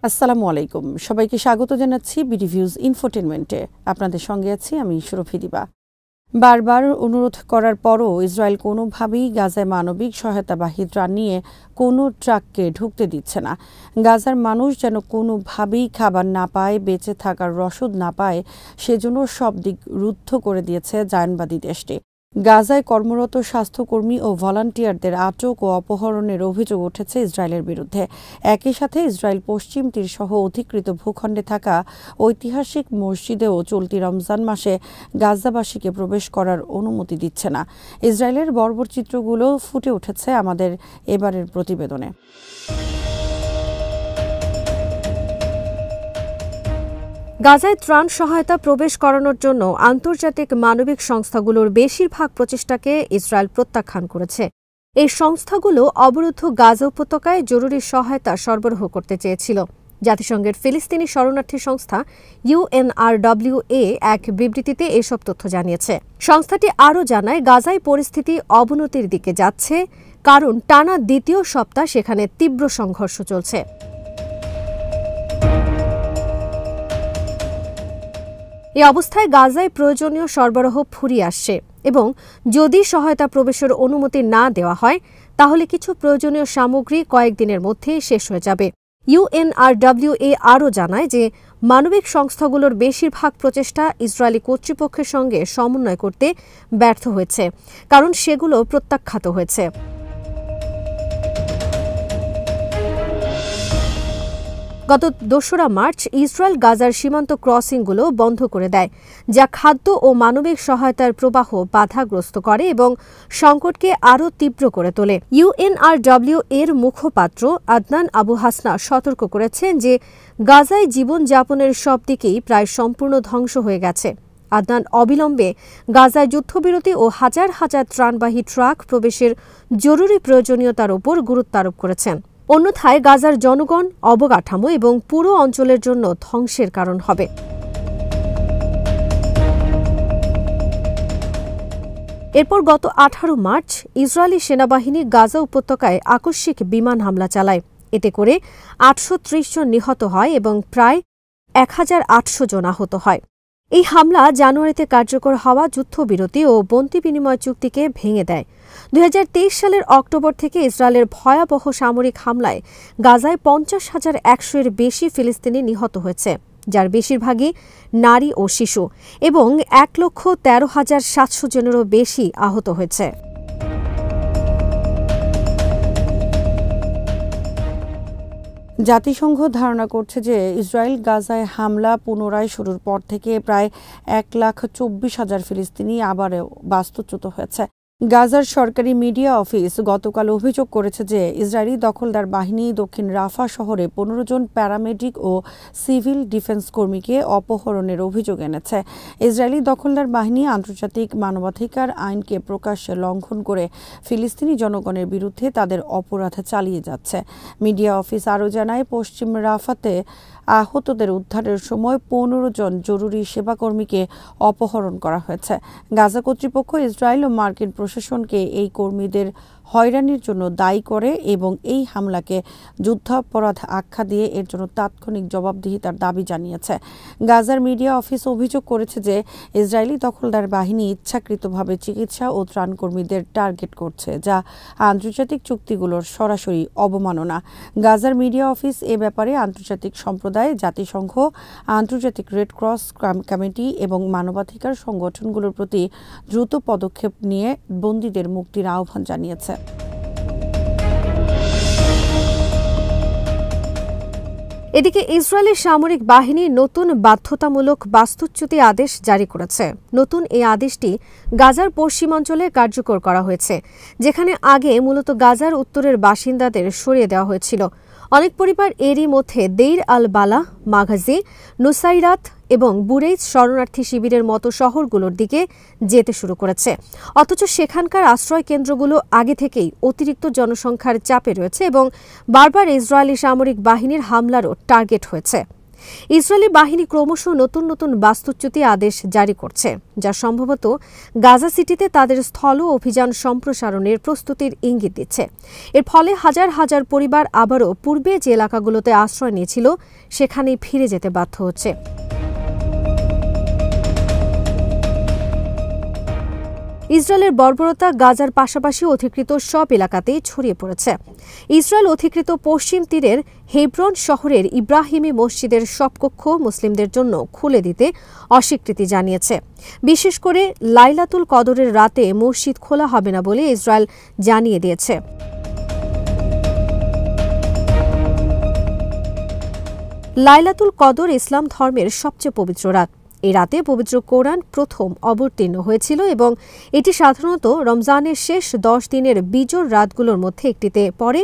আসসালামু আলাইকুম, সবাইকে স্বাগত জানাচ্ছি বিডিভিউজ ইনফোটেনমেন্টে। আপনাদের সঙ্গে আছি আমি সুরভি দিবা। বারবার অনুরোধ করার পরও ইসরায়েল কোনোভাবেই গাজায় মানবিক সহায়তাবাহী ত্রাণ নিয়ে কোনো ট্রাককে ঢুকতে দিচ্ছে না। গাজার মানুষ যেন কোনোভাবেই খাবার না পায়, বেঁচে থাকার রসদ না পায়, সেজন্য সব দিক রুদ্ধ করে দিয়েছে জায়নবাদী দেশটি। গাজায় কর্মরত স্বাস্থ্যকর্মী ও ভলান্টিয়ারদের আটক ও অপহরণের অভিযোগ উঠেছে ইসরায়েলের বিরুদ্ধে। একই সাথে ইসরায়েল পশ্চিম তীরসহ অধিকৃত ভূখণ্ডে থাকা ঐতিহাসিক মসজিদেও চলতি রমজান মাসে গাজাবাসীকে প্রবেশ করার অনুমতি দিচ্ছে না। ইসরায়েলের বর্বর চিত্রগুলো ফুটে উঠেছে আমাদের এবারের প্রতিবেদনে। গাজায় ত্রাণ সহায়তা প্রবেশ করানোর জন্য আন্তর্জাতিক মানবিক সংস্থাগুলোর বেশিরভাগ প্রচেষ্টাকে ইসরায়েল প্রত্যাখ্যান করেছে। এই সংস্থাগুলো অবরুদ্ধ গাজা উপত্যকায় জরুরি সহায়তা সরবরাহ করতে চেয়েছিল। জাতিসংঘের ফিলিস্তিনি শরণার্থী সংস্থা UNRWA এক বিবৃতিতে এসব তথ্য জানিয়েছে। সংস্থাটি আরও জানায়, গাজায় পরিস্থিতি অবনতির দিকে যাচ্ছে, কারণ টানা দ্বিতীয় সপ্তাহ সেখানে তীব্র সংঘর্ষ চলছে। এই অবস্থায় গাজায় প্রয়োজনীয় সরবরাহ ফুরিয়ে আসছে এবং যদি সহায়তা প্রবেশের অনুমতি না দেওয়া হয় তাহলে কিছু প্রয়োজনীয় সামগ্রী কয়েকদিনের মধ্যেই শেষ হয়ে যাবে। UNRWA আরও জানায় যে মানবিক সংস্থাগুলোর বেশিরভাগ প্রচেষ্টা ইসরায়েলি কর্তৃপক্ষের সঙ্গে সমন্বয় করতে ব্যর্থ হয়েছে, কারণ সেগুলো প্রত্যাখ্যাত হয়েছে। গত ২রা মার্চ ইসরায়েল গাজার সীমান্ত ক্রসিংগুলো বন্ধ করে দেয়, যা খাদ্য ও মানবিক সহায়তার প্রবাহ বাধাগ্রস্ত করে এবং সংকটকে আরও তীব্র করে তোলে। UNRWA এর মুখপাত্র আদনান আবু হাসনা সতর্ক করেছেন যে গাজায় জীবনযাপনের সব দিকেই প্রায় সম্পূর্ণ ধ্বংস হয়ে গেছে। আদনান অবিলম্বে গাজায় যুদ্ধবিরতি ও হাজার হাজার ত্রাণবাহী ট্রাক প্রবেশের জরুরি প্রয়োজনীয়তার ওপর গুরুত্ব আরোপ করেছেন। অন্যথায় গাজার জনগণ, অবকাঠামো এবং পুরো অঞ্চলের জন্য ধ্বংসের কারণ হবে। এরপর গত ১৮ মার্চ ইসরায়েলি সেনাবাহিনী গাজা উপত্যকায় আকস্মিক বিমান হামলা চালায়। এতে করে ৮৩০ জন নিহত হয় এবং প্রায় ১৮০০ জন আহত হয়। এই হামলা জানুয়ারিতে কার্যকর হওয়া যুদ্ধবিরতি ও বন্দি বিনিময় চুক্তিকে ভেঙে দেয়। ২০২৩ সালের অক্টোবর থেকে ইসরায়েলের ভয়াবহ সামরিক হামলায় গাজায় ৫০,১০০ এর বেশি ফিলিস্তিনি নিহত হয়েছে, যার বেশিরভাগই নারী ও শিশু, এবং ১,১৩,৭০০ জনেরও বেশি আহত হয়েছে। জাতিসংঘ ধারণা করছে যে ইসরায়েল গাজায় হামলা পুনরায় শুরুর পর থেকে প্রায় ১,২৪,০০০ ফিলিস্তিনি আবারও বাস্তুচ্যুত হয়েছে। গাজার সরকারি মিডিয়া অফিস গতকাল অভিযোগ করেছে যে ইসরায়েলি দখলদার বাহিনী দক্ষিণ রাফা শহরে ১৫ জন প্যারামেডিক ও সিভিল ডিফেন্স কর্মীকে অপহরণের অভিযোগ এনেছে। ইসরায়েলি দখলদার বাহিনী আন্তর্জাতিক মানবাধিকার আইনকে প্রকাশ্যে লঙ্ঘন করে ফিলিস্তিনি জনগণের বিরুদ্ধে তাদের অপরাধ চালিয়ে যাচ্ছে। মিডিয়া অফিস আরও জানায়, পশ্চিম রাফাতে আহতদের উদ্ধারের সময় ১৫ জন জরুরি সেবাকর্মীকে অপহরণ করা হয়েছে। গাজা কর্তৃপক্ষ ইসরায়েল ও মার্কিন প্রশাসনকে এই কর্মীদের হয়রানির জন্য দায়ী করে এবং এই হামলাকে যুদ্ধাপরাধ আখ্যা দিয়ে এর জন্য তাৎক্ষণিক জবাবদিহিতার দাবি জানিয়েছে। গাজার মিডিয়া অফিস অভিযোগ করেছে যে ইসরায়েলি দখলদার বাহিনী ইচ্ছাকৃতভাবে চিকিৎসা ও ত্রাণকর্মীদের টার্গেট করছে, যা আন্তর্জাতিক চুক্তিগুলোর সরাসরি অবমাননা। গাজার মিডিয়া অফিস এ ব্যাপারে আন্তর্জাতিক সম্প্রদায়, জাতিসংঘ, আন্তর্জাতিক রেড ক্রস কমিটি এবং মানবাধিকার সংগঠনগুলোর প্রতি দ্রুত পদক্ষেপ নিয়ে বন্দীদের মুক্তির আহ্বান জানিয়েছে। এদিকে ইসরায়েলের সামরিক বাহিনী নতুন বাধ্যতামূলক বাস্তুচ্যুতি আদেশ জারি করেছে। নতুন এই আদেশটি গাজার পশ্চিমাঞ্চলে কার্যকর করা হয়েছে, যেখানে আগে মূলত গাজার উত্তরের বাসিন্দাদের সরিয়ে দেওয়া হয়েছিল। অনেক পরিবার এরই মধ্যে দেইর আল বালা, মাঘাজি, নুসাইরাত এবং বুরেইজ শরণার্থী শিবিরের মতো শহরগুলোর দিকে যেতে শুরু করেছে। অথচ সেখানকার আশ্রয় কেন্দ্রগুলো আগে থেকেই অতিরিক্ত জনসংখ্যার চাপে রয়েছে এবং বারবার ইসরায়েলি সামরিক বাহিনীর হামলারও টার্গেট হয়েছে। ইসরায়েলি বাহিনী ক্রমশ নতুন নতুন বাস্তুচ্যুতি আদেশ জারি করছে, যা সম্ভবত গাজা সিটিতে তাদের স্থল অভিযান সম্প্রসারণের প্রস্তুতির ইঙ্গিত দিচ্ছে। এর ফলে হাজার হাজার পরিবার আবারও পূর্বে যে এলাকাগুলোতে আশ্রয় নিয়েছিল সেখানেই ফিরে যেতে বাধ্য হচ্ছে। ইসরায়েলের বর্বরতা গাজার পাশাপাশি অধিকৃত সব এলাকাতেই ছড়িয়ে পড়েছে। ইসরায়েল অধিকৃত পশ্চিম তীরের হেব্রন শহরের ইব্রাহিমি মসজিদের সব কক্ষ মুসলিমদের জন্য খুলে দিতে অস্বীকৃতি জানিয়েছে। বিশেষ করে লাইলাতুল কদরের রাতে মসজিদ খোলা হবে না বলে ইসরায়েল জানিয়ে দিয়েছে। লাইলাতুল কদর ইসলাম ধর্মের সবচেয়ে পবিত্র রাত। এই রাতে পবিত্র কোরআন প্রথম অবতীর্ণ হয়েছিল এবং এটি সাধারণত রমজানের শেষ 10 দিনের বিজোড় রাতগুলোর মধ্যে একটিতে পড়ে।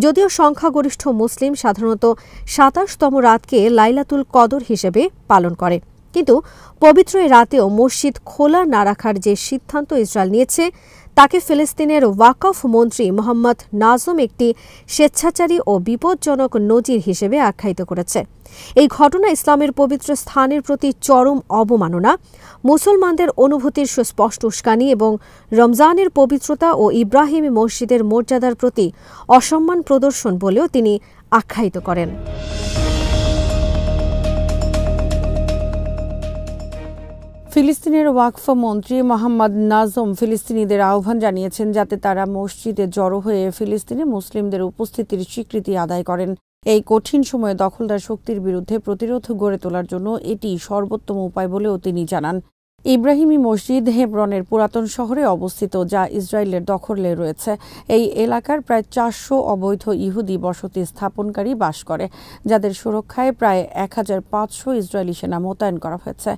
যদিও সংখ্যাগরিষ্ঠ মুসলিম সাধারণত 27তম রাতকে লাইলাতুল কদর হিসেবে পালন করে, কিন্তু পবিত্র এই রাতেও মসজিদ খোলা না রাখার যে সিদ্ধান্ত ইসরায়েল নিয়েছে তাকে ফিলিস্তিনের ওয়াকফ মন্ত্রী মোহাম্মদ নাজম একটি স্বেচ্ছাচারী ও বিপজ্জনক নজির হিসেবে আখ্যায়িত করেছে। এই ঘটনা ইসলামের পবিত্র স্থানের প্রতি চরম অবমাননা, মুসলমানদের অনুভূতির সুস্পষ্ট উস্কানি এবং রমজানের পবিত্রতা ও ইব্রাহিমি মসজিদের মর্যাদার প্রতি অসম্মান প্রদর্শন বলেও তিনি আখ্যায়িত করেন। ফিলিস্তিনের ওয়াকফ মন্ত্রী মোহাম্মদ নাজম ফিলিস্তিনিদের আহ্বান জানিয়েছেন যাতে তারা মসজিদে জড়ো হয়ে ফিলিস্তিনে মুসলিমদের উপস্থিতির স্বীকৃতি আদায় করেন। এই কঠিন সময়ে দখলদার শক্তির বিরুদ্ধে প্রতিরোধ গড়ে তোলার জন্য এটি সর্বোত্তম উপায় বলেও তিনি জানান। ইব্রাহিমি মসজিদ হেব্রনের পুরাতন শহরে অবস্থিত, যা ইসরায়েলের দখলে রয়েছে। এই এলাকার প্রায় 400 অবৈধ ইহুদি বসতি স্থাপনকারী বাস করে, যাদের সুরক্ষায় প্রায় 1500 ইসরায়েলি সেনা মোতায়েন করা হয়েছে।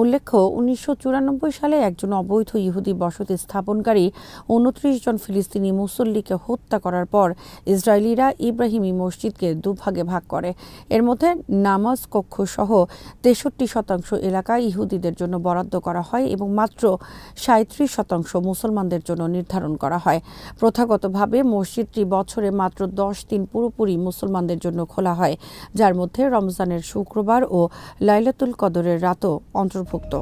উল্লেখ্য, 1994 সালে একজন অবৈধ ইহুদি বসতি স্থাপনকারী 29 জন ফিলিস্তিনি মুসল্লিকে হত্যা করার পর ইসরায়েলিরা ইব্রাহিমি মসজিদকে দুভাগে ভাগ করে। এর মধ্যে নামাজ কক্ষ সহ 63% এলাকা ইহুদিদের জন্য বরাদ্দ করা হয় এবং মাত্র 37% মুসলমানদের জন্য নির্ধারণ করা হয়। প্রথাগতভাবে মসজিদটি বছরে মাত্র 10 দিন পুরোপুরি মুসলমানদের জন্য খোলা হয়, যার মধ্যে রমজানের শুক্রবার ও লাইলাতুল কদরের রাতও অন্তর্ভুক্ত।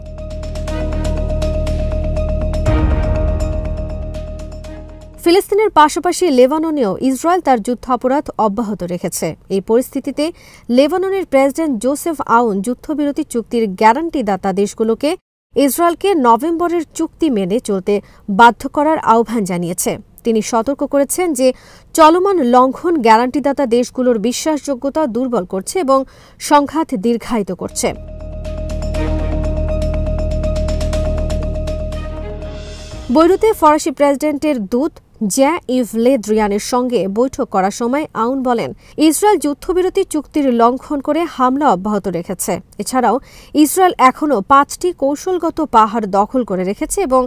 ফিলিস্তিনের পাশাপাশি লেবাননেও ইসরায়েল তার যুদ্ধাপরাধ অব্যাহত রেখেছে। এই পরিস্থিতিতে লেবাননের প্রেসিডেন্ট জোসেফ আউন যুদ্ধবিরতি চুক্তির গ্যারান্টিদাতা দেশগুলোকে ইসরায়েলকে নভেম্বরের চুক্তি মেনে চলতে বাধ্য করার আহ্বান জানিয়েছে। তিনি সতর্ক করেছেন যে চলমান লঙ্ঘন গ্যারান্টিদাতা দেশগুলোর বিশ্বাসযোগ্যতা দুর্বল করছে এবং সংঘাত দীর্ঘায়িত করছে। বৈরুতে ফরাসি প্রেসিডেন্টের দূত জ্যাঁ-ইভ লে দ্রিয়ানের সঙ্গে বৈঠক করার সময় আউন বলেন, ইসরায়েল যুদ্ধবিরতি চুক্তির লঙ্ঘন করে হামলা অব্যাহত রেখেছে। এছাড়াও ইসরায়েল এখনও 5টি কৌশলগত পাহাড় দখল করে রেখেছে এবং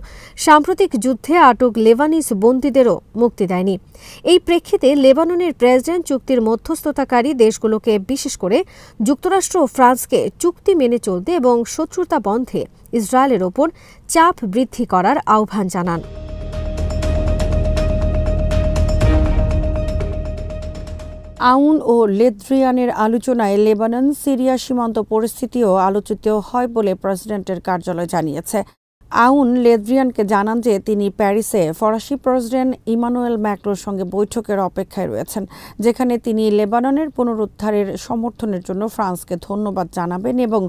সাম্প্রতিক যুদ্ধে আটক লেবানিজ বন্দীদেরও মুক্তি দেয়নি। এই প্রেক্ষিতে লেবাননের প্রেসিডেন্ট চুক্তির মধ্যস্থতাকারী দেশগুলোকে, বিশেষ করে যুক্তরাষ্ট্র ও ফ্রান্সকে চুক্তি মেনে চলতে এবং শত্রুতা বন্ধে ইসরায়েলের ওপর চাপ বৃদ্ধি করার আহ্বান জানান। আউন ও লেদ্রিয়ানের আলোচনায় লেবানন সিরিয়া সীমান্ত পরিস্থিতিও আলোচিত হয় বলে প্রেসিডেন্টের কার্যালয় জানিয়েছে। আউন লেদ্রিয়ানকে জানান যে তিনি প্যারিসে ফরাসি প্রেসিডেন্ট ইমানুয়েল ম্যাক্রোর সঙ্গে বৈঠকের অপেক্ষায় রয়েছেন, যেখানে তিনি লেবাননের পুনরুদ্ধারের সমর্থনের জন্য ফ্রান্সকে ধন্যবাদ জানাবেন এবং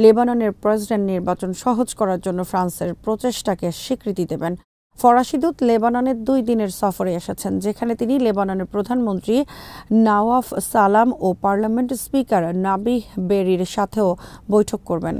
লেবাননের প্রেসিডেন্ট নির্বাচন সহজ করার জন্য ফ্রান্সের প্রচেষ্টাকে স্বীকৃতি দেবেন। ফরাসি দূত লেবাননের 2 দিনের সফরে এসেছেন, যেখানে তিনি লেবাননের প্রধানমন্ত্রী নাওয়াফ সালাম ও পার্লামেন্ট স্পিকার নাবিহ বেরির সাথেও বৈঠক করবেন।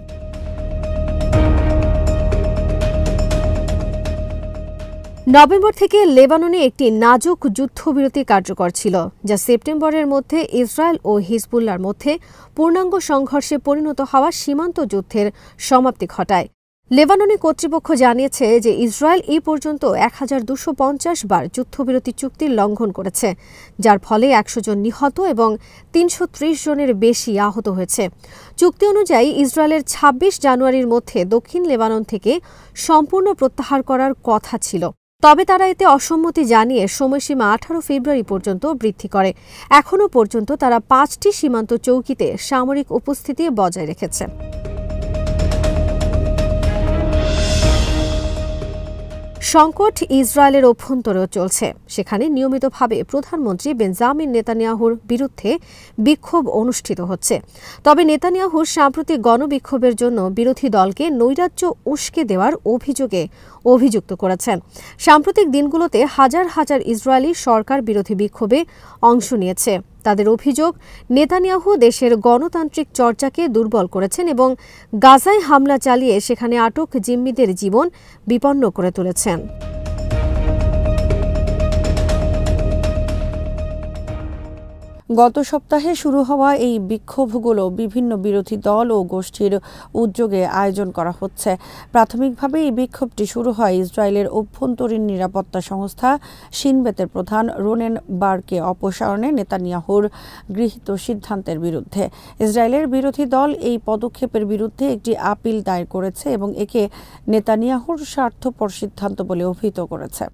নভেম্বর থেকে লেবাননে একটি নাজুক যুদ্ধবিরতি কার্যকর ছিল, যা সেপ্টেম্বরের মধ্যে ইসরায়েল ও হিজবুল্লাহর মধ্যে পূর্ণাঙ্গ সংঘর্ষে পরিণত হওয়া সীমান্ত যুদ্ধের সমাপ্তি ঘটায়। লেবাননি কর্তৃপক্ষ জানিয়েছে যে ইসরায়েল এই পর্যন্ত 1250 বার যুদ্ধবিরতি চুক্তির লঙ্ঘন করেছে, যার ফলে 100 জন নিহত এবং 330 জনের বেশি আহত হয়েছে। চুক্তি অনুযায়ী ইসরায়েলের 26 জানুয়ারির মধ্যে দক্ষিণ লেবানন থেকে সম্পূর্ণ প্রত্যাহার করার কথা ছিল। তবে তারা এতে অসম্মতি জানিয়ে সময়সীমা 18 ফেব্রুয়ারি পর্যন্ত বৃদ্ধি করে। এখনও পর্যন্ত তারা 5টি সীমান্ত চৌকিতে সামরিক উপস্থিতি বজায় রেখেছে। সংকট ইসরায়েলের অভ্যন্তরেও চলছে। সেখানে নিয়মিতভাবে প্রধানমন্ত্রী বেঞ্জামিন নেতানিয়াহুর বিরুদ্ধে বিক্ষোভ অনুষ্ঠিত হচ্ছে। তবে নেতানিয়াহুর সাম্প্রতিক গণবিক্ষোভের জন্য বিরোধী দলকে নৈরাজ্য উস্কে দেওয়ার অভিযোগে অভিযুক্ত করেছেন। সাম্প্রতিক দিনগুলোতে হাজার হাজার ইসরায়েলি সরকার বিরোধী বিক্ষোভে অংশ নিয়েছে। তাদের অভিযোগ, নেতানিয়াহু দেশের গণতান্ত্রিক চর্চাকে দুর্বল করেছেন এবং গাজায় হামলা চালিয়ে সেখানে আটক জিম্মিদের জীবন বিপন্ন করে তুলেছেন। গত সপ্তাহে শুরু হওয়া এই বিক্ষোভগুলো বিভিন্ন বিরোধী দল ও গোষ্ঠীর উদ্যোগে আয়োজন করা হচ্ছে। প্রাথমিকভাবে এই বিক্ষোভটি শুরু হয় ইসরায়েলের অভ্যন্তরীণ নিরাপত্তা সংস্থা শিনবেতের প্রধান রোনেন বারকে অপসারণে নেতানিয়াহুর গৃহীত সিদ্ধান্তের বিরুদ্ধে। ইসরায়েলের বিরোধী দল এই পদক্ষেপের বিরুদ্ধে একটি আপিল দায়ের করেছে এবং একে নেতানিয়াহুর স্বার্থপর সিদ্ধান্ত বলে অভিহিত করেছে।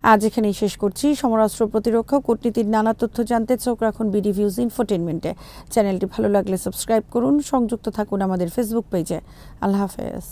আজ এখানেই শেষ করছি। সমরাস্ত্র প্রতিরক্ষা কূটনীতির নানা তথ্য জানতে চোখ রাখুন বিডি ভিউজ ইনফোটেইনমেন্টে। চ্যানেলটি ভালো লাগলে সাবস্ক্রাইব করুন, সংযুক্ত থাকুন আমাদের ফেসবুক পেজে। আল্লাহ হাফেজ।